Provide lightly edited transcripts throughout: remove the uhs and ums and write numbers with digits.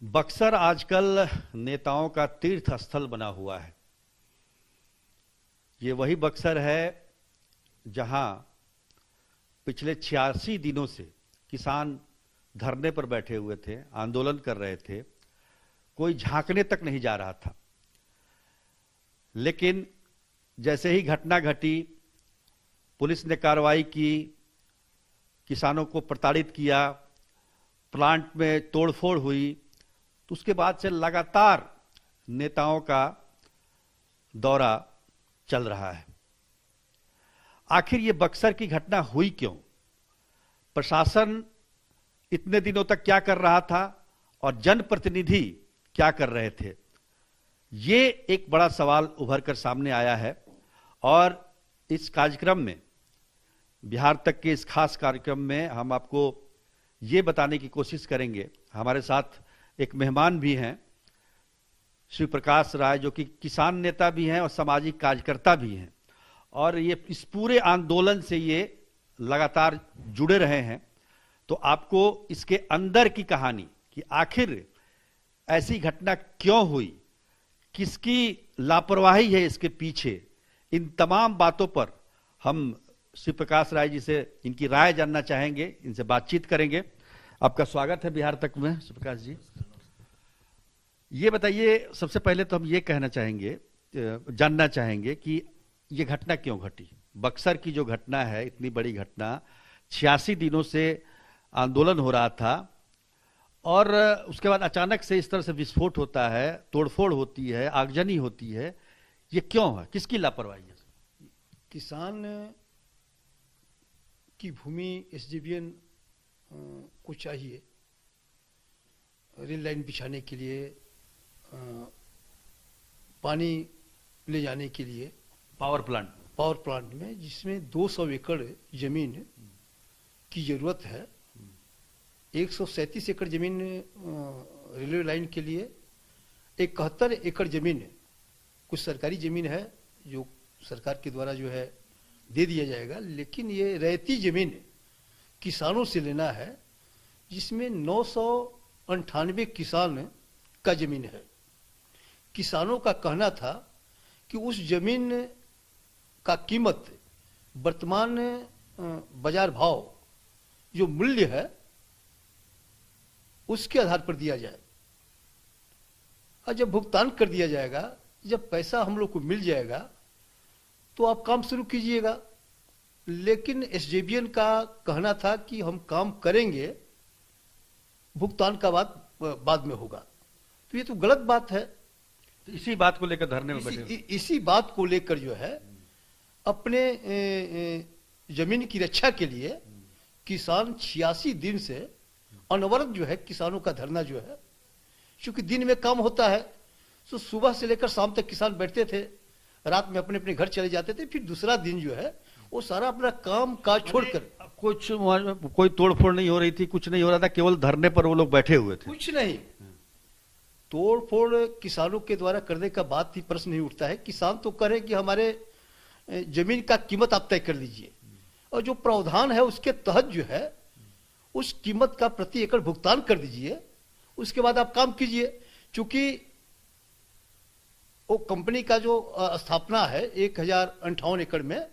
बक्सर आजकल नेताओं का तीर्थ स्थल बना हुआ है। ये वही बक्सर है जहां पिछले 86 दिनों से किसान धरने पर बैठे हुए थे, आंदोलन कर रहे थे, कोई झांकने तक नहीं जा रहा था। लेकिन जैसे ही घटना घटी, पुलिस ने कार्रवाई की, किसानों को प्रताड़ित किया, प्लांट में तोड़फोड़ हुई, तो उसके बाद से लगातार नेताओं का दौरा चल रहा है। आखिर ये बक्सर की घटना हुई क्यों? प्रशासन इतने दिनों तक क्या कर रहा था और जनप्रतिनिधि क्या कर रहे थे? ये एक बड़ा सवाल उभर कर सामने आया है। और इस कार्यक्रम में, बिहार तक के इस खास कार्यक्रम में, हम आपको ये बताने की कोशिश करेंगे। हमारे साथ एक मेहमान भी हैं, श्री प्रकाश राय, जो कि किसान नेता भी हैं और सामाजिक कार्यकर्ता भी हैं, और ये इस पूरे आंदोलन से ये लगातार जुड़े रहे हैं। तो आपको इसके अंदर की कहानी कि आखिर ऐसी घटना क्यों हुई, किसकी लापरवाही है इसके पीछे, इन तमाम बातों पर हम श्री प्रकाश राय जी से इनकी राय जानना चाहेंगे, इनसे बातचीत करेंगे। आपका स्वागत है बिहार तक में, श्री प्रकाश जी। ये बताइए, सबसे पहले तो हम ये कहना चाहेंगे, जानना चाहेंगे कि ये घटना क्यों घटी। बक्सर की जो घटना है, इतनी बड़ी घटना, 86 दिनों से आंदोलन हो रहा था और उसके बाद अचानक से इस तरह से विस्फोट होता है, तोड़फोड़ होती है, आगजनी होती है, ये क्यों है? किसकी लापरवाही है? किसान की भूमि एसडीबीएन को चाहिए रेल लाइन बिछाने के लिए, पानी ले जाने के लिए पावर प्लांट में, जिसमें 200 एकड़ जमीन की जरूरत है। 137 एकड़ जमीन रेलवे लाइन के लिए, 71 एकड़ जमीन कुछ सरकारी जमीन है जो सरकार के द्वारा जो है दे दिया जाएगा, लेकिन ये रैयती जमीन किसानों से लेना है, जिसमें 998 किसान का जमीन है। किसानों का कहना था कि उस जमीन का कीमत वर्तमान बाजार भाव जो मूल्य है उसके आधार पर दिया जाए, और जब भुगतान कर दिया जाएगा, जब पैसा हम लोग को मिल जाएगा तो आप काम शुरू कीजिएगा। लेकिन एसडीबीएन का कहना था कि हम काम करेंगे, भुगतान का बाद में होगा। तो ये तो गलत बात है। तो इसी बात को लेकर धरने में बैठे, इसी बात को लेकर जो है अपने जमीन की रक्षा के लिए किसान 86 दिन से अनवरत जो है किसानों का धरना जो है, क्योंकि दिन में काम होता है, तो सुबह से लेकर शाम तक किसान बैठते थे, रात में अपने अपने घर चले जाते थे, फिर दूसरा दिन जो है वो सारा अपना काम काज छोड़कर, कुछ कोई तोड़फोड़ नहीं हो रही थी, कुछ नहीं हो रहा था, केवल धरने पर वो लोग बैठे हुए थे। कुछ नहीं, तोड़फोड़ किसानों के द्वारा करने का बात ही प्रश्न नहीं उठता है। किसान तो कह रहे कि हमारे जमीन का कीमत आप तय कर लीजिए, और जो प्रावधान है उसके तहत जो है उस कीमत का प्रति एकड़ भुगतान कर दीजिए, उसके बाद आप काम कीजिए। क्योंकि वो कंपनी का जो स्थापना है 1058 एकड़ में,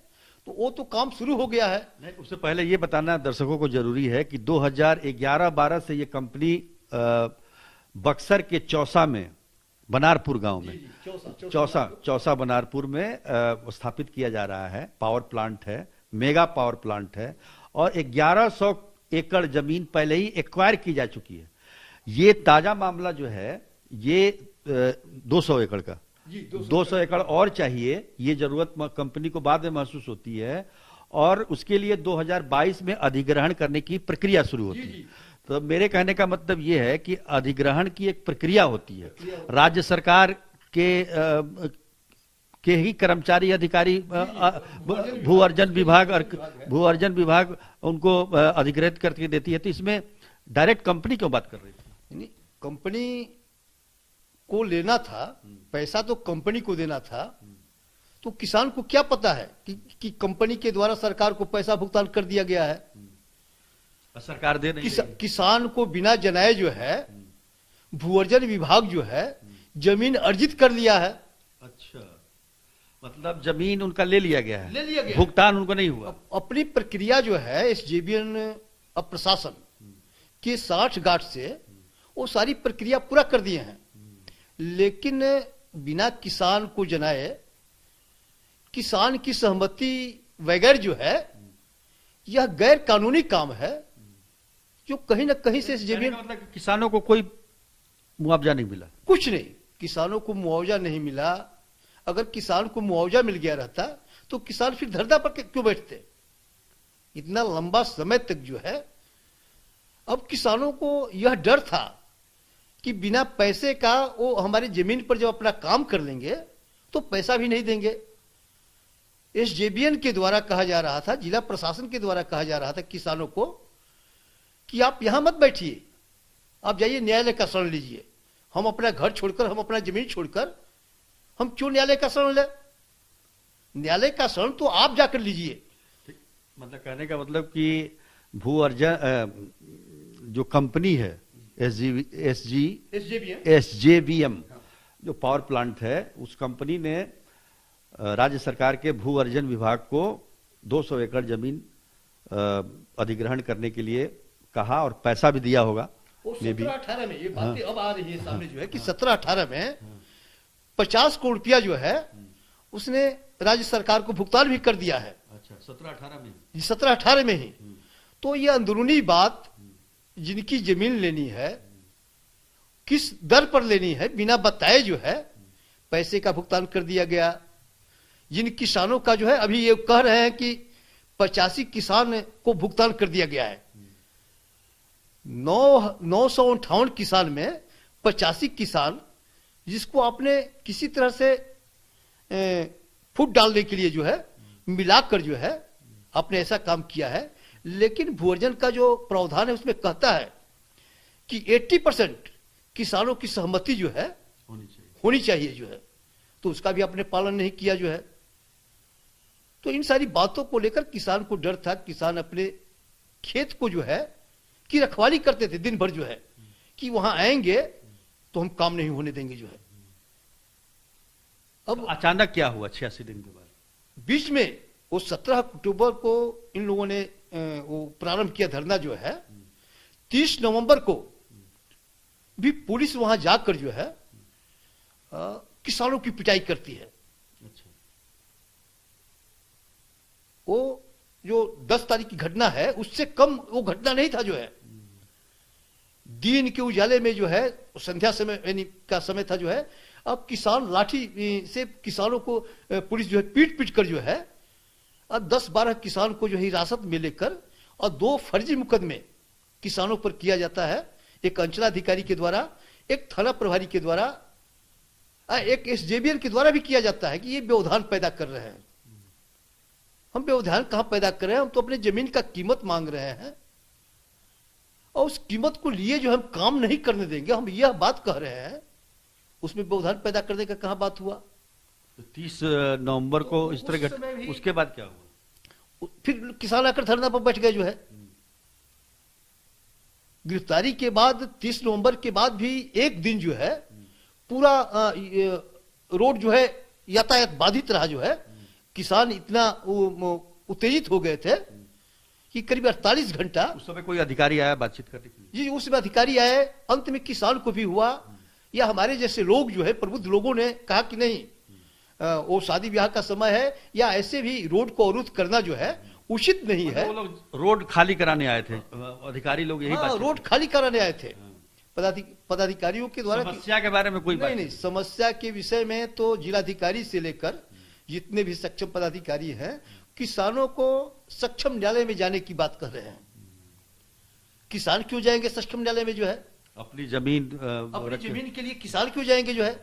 तो वो तो काम शुरू हो गया है। नहीं, उससे पहले ये बताना दर्शकों को जरूरी है कि 2011-12 से ये कंपनी बक्सर के चौसा में, बनारपुर गांव में, चौसा बनारपुर में स्थापित किया जा रहा है। पावर प्लांट है, मेगा पावर प्लांट है, और 1100 एकड़ जमीन पहले ही एक्वायर की जा चुकी है। ये ताजा मामला जो है ये 200 एकड़ का, 200 एकड़ और चाहिए। ये जरूरत कंपनी को बाद में महसूस होती है, और उसके लिए 2022 में अधिग्रहण करने की प्रक्रिया शुरू होती है। तो मेरे कहने का मतलब ये है कि अधिग्रहण की एक प्रक्रिया होती है। राज्य सरकार के ही कर्मचारी, अधिकारी, भू अर्जन विभाग उनको अधिग्रहित करके देती है। तो इसमें डायरेक्ट कंपनी क्यों बात कर रही थी? कंपनी को लेना था, पैसा तो कंपनी को देना था, तो किसान को क्या पता है कि कंपनी के द्वारा सरकार को पैसा भुगतान कर दिया गया है। सरकार दे नहीं रही है। किसान को बिना जनाए जो है भूअर्जन विभाग जो है जमीन अर्जित कर लिया है। अच्छा, मतलब जमीन उनका ले लिया गया है, ले लिया गया, भुगतान उनको नहीं हुआ। अपनी प्रक्रिया जो है एसजेवीएन प्रशासन के 60 गार्ड से वो सारी प्रक्रिया पूरा कर दिए हैं, लेकिन बिना किसान को जनाए, किसान की सहमति वगैरह जो है यह गैर कानूनी काम है, जो कहीं ना कहीं से एसजेवीएन, मतलब किसानों को कोई मुआवजा नहीं मिला, कुछ नहीं, किसानों को मुआवजा नहीं मिला। अगर किसान को मुआवजा मिल गया रहता तो किसान फिर धरना पर क्यों बैठते? इतना लंबा समय तक जो है, अब किसानों को यह डर था कि बिना पैसे का वो हमारी जमीन पर जब अपना काम कर लेंगे तो पैसा भी नहीं देंगे। एसजेवीएन के द्वारा कहा जा रहा था, जिला प्रशासन के द्वारा कहा जा रहा था किसानों को कि आप यहां मत बैठिए, आप जाइए न्यायालय का शरण लीजिए। हम अपना घर छोड़कर, हम अपना जमीन छोड़कर हम क्यों न्यायालय का शरण ले? न्यायालय का शरण तो आप जाकर लीजिए। मतलब कहने का मतलब कि भू अर्जन जो कंपनी है एसजेवीएम जो पावर प्लांट है, उस कंपनी ने राज्य सरकार के भू अर्जन विभाग को 200 एकड़ जमीन अधिग्रहण करने के लिए कहा और पैसा भी दिया होगा। 17-18 में ये बातें अब आ रही है सामने जो है कि 17-18 में 50 करोड़ रुपया जो है उसने राज्य सरकार को भुगतान भी कर दिया है। अच्छा, 17-18 में, 17-18 में ही। तो ये अंदरूनी बात, जिनकी जमीन लेनी है किस दर पर लेनी है बिना बताए जो है पैसे का भुगतान कर दिया गया। जिन किसानों का जो है अभी ये कह रहे हैं कि 85 किसान को भुगतान कर दिया गया है। 958 किसान में 85 किसान, जिसको आपने किसी तरह से फूट डालने के लिए जो है मिलाकर जो है आपने ऐसा काम किया है। लेकिन भूअर्जन का जो प्रावधान है उसमें कहता है कि 80% किसानों की सहमति जो है होनी चाहिए जो है, तो उसका भी आपने पालन नहीं किया जो है। तो इन सारी बातों को लेकर किसान को डर था। किसान अपने खेत को जो है की रखवाली करते थे दिन भर जो है कि वहां आएंगे तो हम काम नहीं होने देंगे जो है। अब अचानक क्या हुआ 86 दिन के बाद? बीच में वो 17 अक्टूबर को इन लोगों ने वो प्रारंभ किया धरना जो है। 30 नवंबर को भी पुलिस वहां जाकर जो है किसानों की पिटाई करती है। अच्छा। वो जो 10 तारीख की घटना है उससे कम वो घटना नहीं था जो है। दिन के उजाले में जो है संध्या समय यानी का समय था जो है। अब किसान लाठी से किसानों को पुलिस जो है पीट पीट कर जो है 10-12 किसान को जो है हिरासत में लेकर और 2 फर्जी मुकदमे किसानों पर किया जाता है। एक अंचलाधिकारी के द्वारा, एक थाना प्रभारी के द्वारा, एक एसजेवीएन के द्वारा भी किया जाता है कि ये व्यवधान पैदा कर रहे हैं। हम व्यवधान कहां पैदा कर रहे हैं? हम तो अपने जमीन का कीमत मांग रहे हैं और उस कीमत को लिए जो हम काम नहीं करने देंगे, हम यह बात कह रहे हैं। उसमें व्यवधान पैदा करने का कहां बात हुआ? 30 नवंबर को इस तरह उसके बाद क्या हुआ? फिर किसान आकर धरना पर बैठ गए जो है। गिरफ्तारी के बाद 30 नवंबर के बाद भी एक दिन जो है पूरा रोड जो है यातायात बाधित रहा जो है। किसान इतना उत्तेजित हो गए थे कि करीब 48 घंटा। उस समय कोई अधिकारी आया बातचीत करने के लिए? जी, उस समय अधिकारी आए। अंत में किसान को भी हुआ या हमारे जैसे लोग जो है प्रबुद्ध लोगों ने कहा कि नहीं, वो शादी ब्याह का समय है या ऐसे भी रोड को अवरुद्ध करना जो है उचित नहीं है। वो लोग रोड खाली कराने आए थे, अधिकारी लोग यही बात रोड खाली कराने आए थे पदाधिकारियों के द्वारा। समस्या के बारे में कोई बात नहीं, समस्या के विषय में तो जिलाधिकारी से लेकर जितने भी सक्षम पदाधिकारी हैं किसानों को सक्षम न्यायालय में जाने की बात कर रहे हैं। किसान क्यों जाएंगे सक्षम न्यायालय में जो है? अपनी जमीन के लिए किसान क्यों जाएंगे जो है?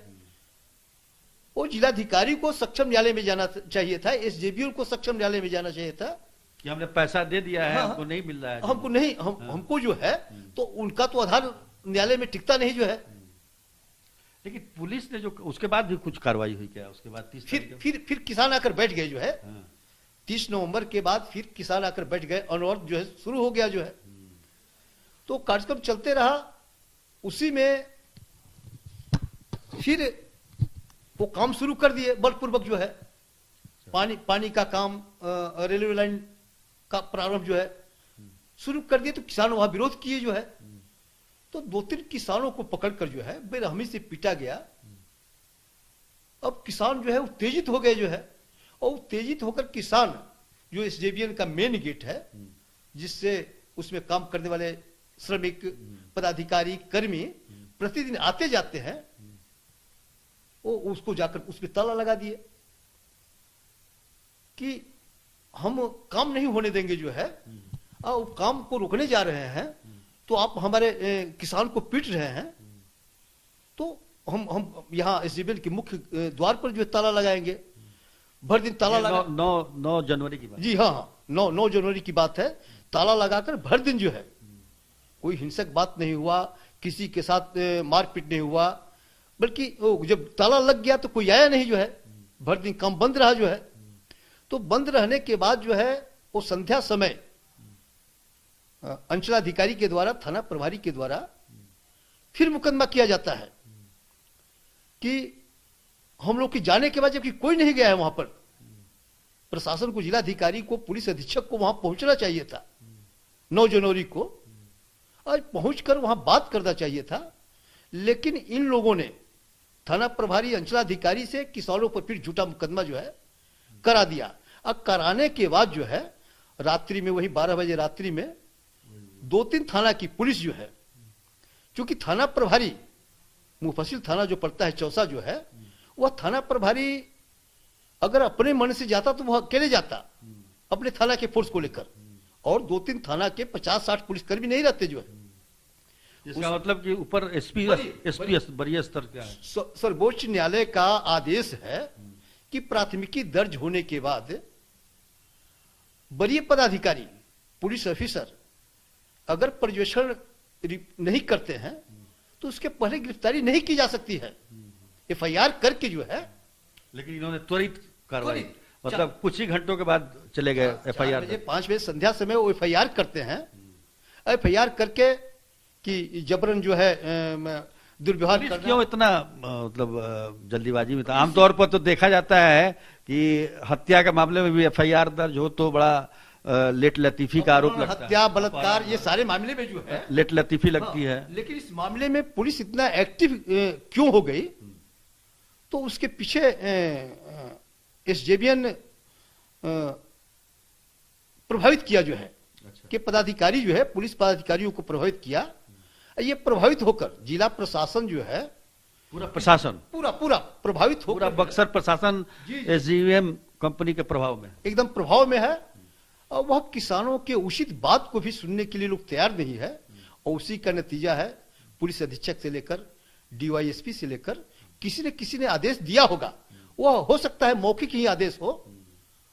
वो जिलाधिकारी को सक्षम न्यायालय में जाना चाहिए था, एसजेवीएन को सक्षम न्यायालय में जाना चाहिए था कि हमने पैसा दे दिया है, हमको नहीं मिल रहा है, हमको नहीं, हमको जो है तो उनका तो आधार न्यायालय में टिकता नहीं जो है। लेकिन पुलिस ने जो उसके बाद भी कुछ कार्रवाई हुई क्या? उसके बाद फिर किसान आकर बैठ गए जो है। 30 नवंबर के बाद फिर किसान आकर बैठ गए, अनवरत जो है शुरू हो गया जो है। तो कार्यक्रम चलते रहा। उसी में फिर वो काम शुरू कर दिए बलपूर्वक जो है, पानी का काम, रेलवे लाइन का प्रारंभ जो है शुरू कर दिए। तो किसान वहां विरोध किए जो है, तो 2-3 किसानों को पकड़कर जो है बेरहमी से पीटा गया। अब किसान जो है उत्तेजित हो गए जो है, और उत्तेजित होकर किसान जो एसजेवीएन का मेन गेट है, जिससे उसमें काम करने वाले श्रमिक, पदाधिकारी, कर्मी प्रतिदिन आते जाते हैं, वो उसको जाकर उसमें ताला लगा दिए कि हम काम नहीं होने देंगे जो है, और काम को रोकने जा रहे हैं, तो आप हमारे किसान को पीट रहे हैं, तो हम यहाँ एसजेवीएन के मुख्य द्वार पर जो है ताला लगाएंगे। भर दिन ताला लगा, 9 जनवरी की बात। जी हाँ, 9 जनवरी की बात है। ताला लगाकर भर दिन जो है कोई हिंसक बात नहीं हुआ, किसी के साथ मारपीट नहीं हुआ, बल्कि जब ताला लग गया तो कोई आया नहीं जो है, भर दिन काम बंद रहा जो है। तो बंद रहने के बाद जो है वो संध्या समय अंचलाधिकारी के द्वारा, थाना प्रभारी के द्वारा फिर मुकदमा किया जाता है कि हम लोग के जाने के बाद जबकि कोई नहीं गया है वहां पर, प्रशासन को, जिलाधिकारी को, पुलिस अधीक्षक को वहां पहुंचना चाहिए था 9 जनवरी को, और पहुंचकर वहां बात करना चाहिए था। लेकिन इन लोगों ने थाना प्रभारी, अंचलाधिकारी से किसानों पर फिर झूठा मुकदमा जो है करा दिया। अब कराने के बाद जो है रात्रि में, वही 12 बजे रात्रि में 2-3 थाना की पुलिस जो है, क्योंकि थाना प्रभारी, मुफस्सिल थाना जो पड़ता है चौसा जो है, वह थाना प्रभारी अगर अपने मन से जाता तो वह अकेले जाता अपने थाना के फोर्स को लेकर, और 2-3 थाना के 50-60 पुलिसकर्मी नहीं रहते जो है। इसका मतलब कि ऊपर एसपी वरीय स्तर का है। सर्वोच्च न्यायालय का आदेश है कि प्राथमिकी दर्ज होने के बाद वरीय पदाधिकारी, पुलिस ऑफिसर अगर पर्यवेक्षण नहीं करते हैं तो उसके पहले गिरफ्तारी नहीं की जा सकती है, एफआईआर करके जो है। लेकिन इन्होंने त्वरित कार्रवाई, मतलब कुछ ही घंटों के बाद चले गए एफआईआर। 5 बजे संध्या समय वो एफआईआर करते हैं, एफआईआर करके कि जबरन जो है दुर्व्यवहार करना। क्यों इतना मतलब जल्दीबाजी में था? आमतौर पर तो देखा जाता है कि हत्या के मामले में भी एफआईआर दर्ज हो तो बड़ा लेट लतीफी का आरोप लगता है। हत्या, बलात्कार, ये सारे मामले में जो है लेट लतीफी लगती है। लेकिन इस मामले में पुलिस इतना एक्टिव क्यों हो गई, तो उसके पीछे एसजेवीएन प्रभावित किया जो है, कि पदाधिकारी जो है, पुलिस पदाधिकारियों को प्रभावित किया। ये प्रभावित होकर जिला प्रशासन जो है, पूरा प्रशासन पूरा प्रभावित होकर, पूरा बक्सर प्रशासन एसजेवीएन कंपनी के प्रभाव में, एकदम प्रभाव में है। और वह किसानों के उचित बात को भी सुनने के लिए लोग तैयार नहीं है, और उसी का नतीजा है पुलिस अधीक्षक से लेकर डीवाईएसपी से लेकर किसी ने आदेश दिया होगा। वह हो सकता है मौखिक ही आदेश हो,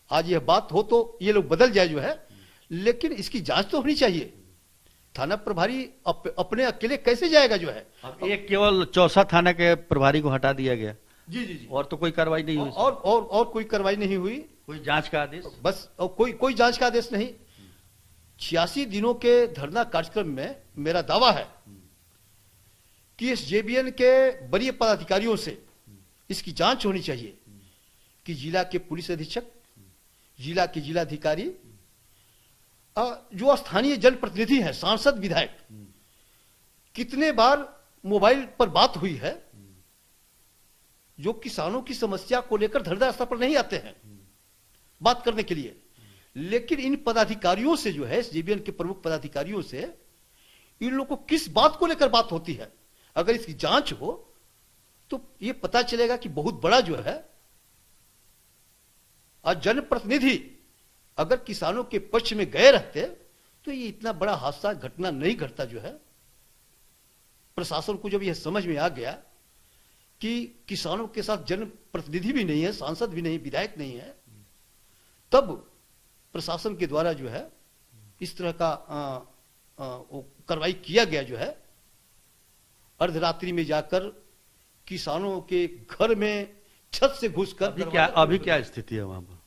आज यह बात हो तो ये लोग बदल जाए जो है, लेकिन इसकी जांच तो होनी चाहिए। थाना प्रभारी अपने अकेले कैसे जाएगा जो है? एक केवल चौसा थाना के प्रभारी को हटा दिया गया। जी। और तो कोई कार्रवाई नहीं हुई, और कोई कार्रवाई नहीं हुई, कोई जांच का आदेश बस, और कोई जांच का आदेश नहीं। 86 दिनों के धरना कार्यक्रम में मेरा दावा है कि एसजेवीएन के वरीय पदाधिकारियों से इसकी जांच होनी चाहिए कि जिला के पुलिस अधीक्षक, जिला के जिलाधिकारी, जो स्थानीय जनप्रतिनिधि हैं, सांसद, विधायक, कितने बार मोबाइल पर बात हुई है, जो किसानों की समस्या को लेकर धरना स्थल पर नहीं आते हैं बात करने के लिए। लेकिन इन पदाधिकारियों से जो है, एसजेवीएन के प्रमुख पदाधिकारियों से इन लोगों को किस बात को लेकर बात होती है, अगर इसकी जांच हो तो ये पता चलेगा कि बहुत बड़ा जो है, आज जनप्रतिनिधि अगर किसानों के पक्ष में गए रहते तो ये इतना बड़ा हादसा, घटना नहीं घटता जो है। प्रशासन को जब यह समझ में आ गया कि किसानों के साथ जनप्रतिनिधि भी नहीं है, सांसद भी नहीं, विधायक नहीं है, तब प्रशासन के द्वारा जो है इस तरह का कार्रवाई किया गया जो है। अर्धरात्रि में जाकर किसानों के घर में छत से घुसकर। अभी क्या स्थिति है वहां पर?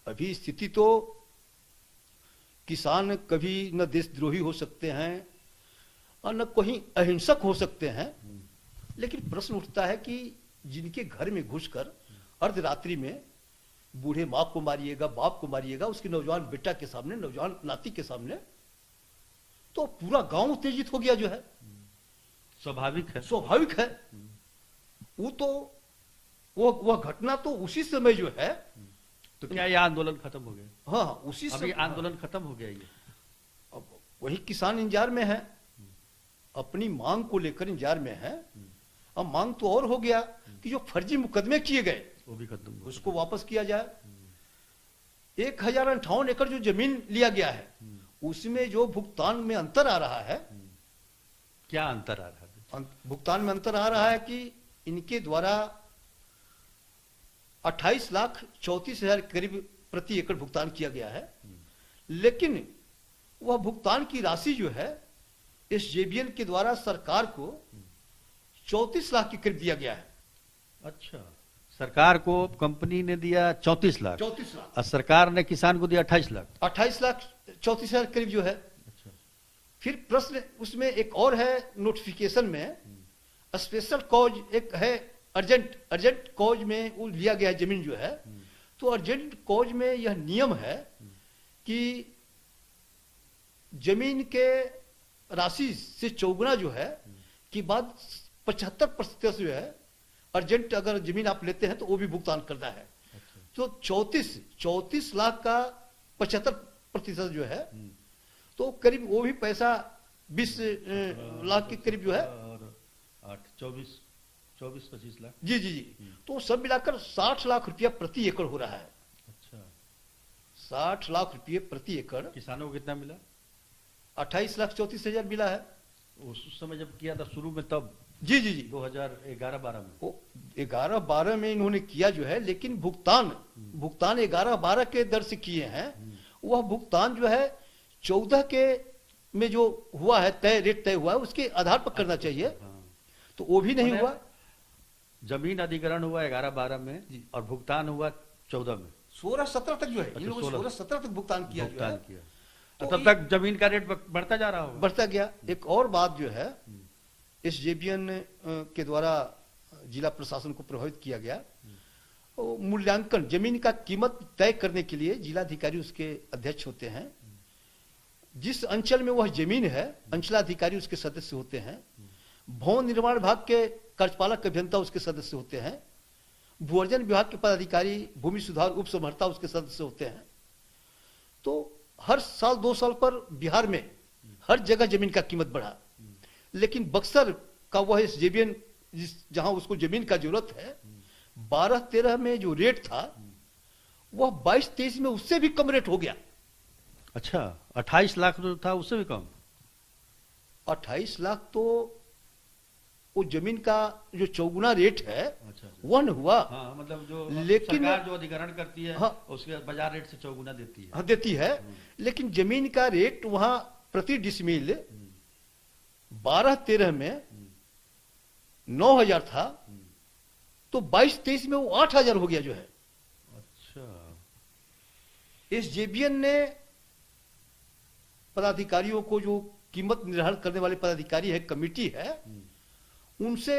अभी स्थिति तो, किसान कभी न देशद्रोही हो सकते हैं और न कोई अहिंसक हो सकते हैं, लेकिन प्रश्न उठता है कि जिनके घर में घुसकर अर्धरात्रि में बूढ़े माँ को मारिएगा, बाप को मारिएगा, उसके नौजवान बेटा के सामने, नौजवान नाती के सामने, तो पूरा गांव उत्तेजित हो गया जो है। स्वाभाविक है। स्वाभाविक है। वो तो वह घटना तो उसी समय जो है। तो क्या ये आंदोलन खत्म हो गया? हाँ, उसी अभी समय आंदोलन खत्म हो गया ये। अब वही किसान इंतजार में है, अपनी मांग को लेकर इंतजार में है। अब मांग तो और हो गया कि जो फर्जी मुकदमे किए गए वो भी खत्म हो उसको वापस किया जाए। 1058 एकड़ जो जमीन लिया गया है उसमें जो भुगतान में अंतर आ रहा है। क्या अंतर आ रहा है? भुगतान में अंतर आ रहा है कि इनके द्वारा 28,34,000 करीब प्रति एकड़ भुगतान किया गया है, लेकिन वह भुगतान की राशि जो है एसजेबीएन के द्वारा सरकार को 34 लाख के करीब दिया गया है। अच्छा, सरकार को कंपनी ने दिया 34 लाख 34 लाख और सरकार ने किसान को दिया 28 लाख। 28,34,000 करीब जो है। अच्छा। फिर प्रश्न उसमें एक और है, नोटिफिकेशन में स्पेशल कॉज एक है, अर्जेंट कॉज में वो लिया गया जमीन जो है। तो अर्जेंट कॉज में यह नियम है कि जमीन के राशि से चौगुना जो है कि बाद 75% जो है अर्जेंट अगर जमीन आप लेते हैं तो वो भी भुगतान करना है। तो 34 लाख का 75% जो है, तो करीब वो भी पैसा 20 लाख के करीब जो है, और 24-25 लाख। जी जी जी। तो सब मिलाकर 60 लाख रुपया प्रति एकड़ हो रहा है। अच्छा, 60 लाख रुपये प्रति एकड़। किसानों को कितना मिला? 28,34,000 मिला है उस समय जब किया था शुरू में, तब जी जी जी 2011-12 में। वो 11-12 में इन्होंने किया जो है, लेकिन भुगतान 11-12 के दर से किए हैं। वह भुगतान जो है 14 के में जो हुआ है, रेट तय हुआ है, उसके आधार पर करना चाहिए। तो वो भी नहीं हुआ। जमीन अधिग्रहण हुआ 11-12 में और भुगतान हुआ 14 में। 16-17 तक जो है, इन अच्छा, लोगों ने 16-17 तक भुगतान किया जो है। तो तब तक जमीन का रेट बढ़ता जा रहा होगा। बढ़ता गया। एक और बात जो है, एसजेबीएन के द्वारा जिला प्रशासन को प्रभावित किया गया। मूल्यांकन, जमीन का कीमत तय करने के लिए जिलाधिकारी उसके अध्यक्ष होते हैं। जिस अंचल में वह जमीन है, अंचलाधिकारी उसके सदस्य होते हैं। भवन निर्माण विभाग के कार्यपालक अभियंता उसके सदस्य होते हैं। भूअर्जन विभाग के पदाधिकारी, भूमि सुधार उप समहर्ता उसके सदस्य होते हैं। तो हर साल 2 साल पर बिहार में हर जगह जमीन का कीमत बढ़ा, लेकिन बक्सर का वह एसजेबीएन जहां उसको जमीन का जरूरत है, 12-13 में जो रेट था वह 22-23 में उससे भी कम रेट हो गया। अच्छा, 28 लाख जो था उससे भी कम। 28 लाख तो वो जमीन का जो चौगुना रेट है। अच्छा। वह न हुआ। हाँ, मतलब जो लेकिन सरकार जो अधिग्रहण करती है, हाँ, उसके बाजार रेट से चौगुना देती है। हाँ, देती है। लेकिन जमीन का रेट वहां प्रति डिसमिल 12-13 में 9,000 था, तो 22-23 में वो 8,000 हो गया जो है। अच्छा। एसजेबीएन ने पदाधिकारियों को, जो कीमत निर्धारण करने वाले पदाधिकारी है, कमेटी है, उनसे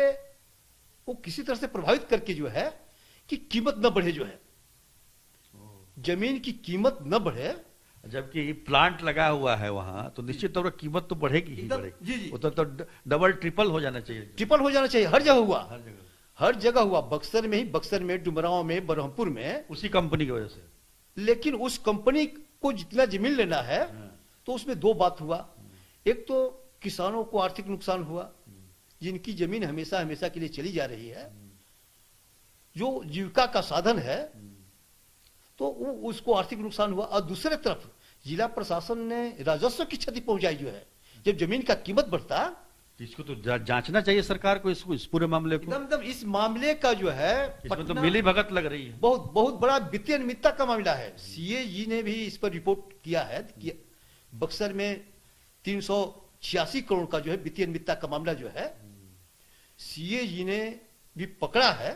वो किसी तरह से प्रभावित करके जो है कि कीमत न बढ़े जो है, जमीन की कीमत न बढ़े। जबकि प्लांट लगा हुआ है वहां, तो निश्चित तौर पर कीमत तो बढ़ेगी ही बढ़ेगी। जी जी, वो तो डबल ट्रिपल हो जाना चाहिए। ट्रिपल हो जाना चाहिए। हर जगह हुआ, हर जगह, हर जगह हुआ। बक्सर में ही, बक्सर में, डुमरांव में, बरहमपुर में, उसी कंपनी की वजह से। लेकिन उस कंपनी को जितना जमीन लेना है, तो उसमें 2 बात हुआ। एक तो किसानों को आर्थिक नुकसान हुआ, जिनकी जमीन हमेशा हमेशा के लिए चली जा रही है, जो जीविका का साधन है, तो उसको आर्थिक नुकसान हुआ। और दूसरे तरफ जिला प्रशासन ने राजस्व की क्षति पहुंचाई जो है। जब जमीन का कीमत बढ़ता, इसको तो जांचना चाहिए सरकार को, इसको, इस पूरे मामले को। एकदम इस मामले का जो है, इसमें तो मिली भगत लग रही है। बहुत बहुत बड़ा वित्तीय अनियमितता का मामला है। सीए जी ने भी इस पर रिपोर्ट किया है कि बक्सर में 386 करोड़ का जो है वित्तीय अनियमितता का मामला जो है, सीए जी ने भी पकड़ा है,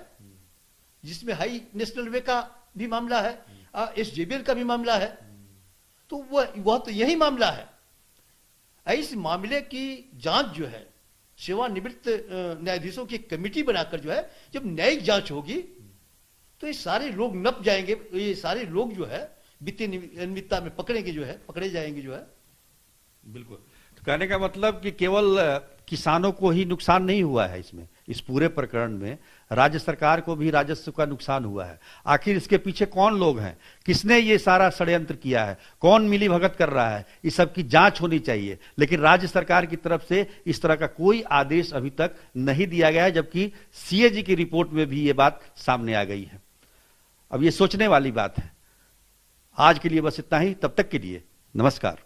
जिसमें हाई नेशनल वे का भी मामला है, एसजेबीएन का भी मामला है। तो वह तो यही मामला है। इस मामले की जांच जो है सेवानिवृत्त न्यायाधीशों की एक कमेटी बनाकर जो है जब न्यायिक जांच होगी तो ये सारे लोग नप जाएंगे, ये सारे लोग जो है वित्तीय अनियमितता में पकड़े जाएंगे जो है। बिल्कुल। तो कहने का मतलब कि केवल किसानों को ही नुकसान नहीं हुआ है इसमें, इस पूरे प्रकरण में राज्य सरकार को भी राजस्व का नुकसान हुआ है। आखिर इसके पीछे कौन लोग हैं, किसने ये सारा षड्यंत्र किया है, कौन मिलीभगत कर रहा है, इस सब की जांच होनी चाहिए। लेकिन राज्य सरकार की तरफ से इस तरह का कोई आदेश अभी तक नहीं दिया गया है, जबकि सीएजी की रिपोर्ट में भी ये बात सामने आ गई है। अब ये सोचने वाली बात है। आज के लिए बस इतना ही, तब तक के लिए नमस्कार।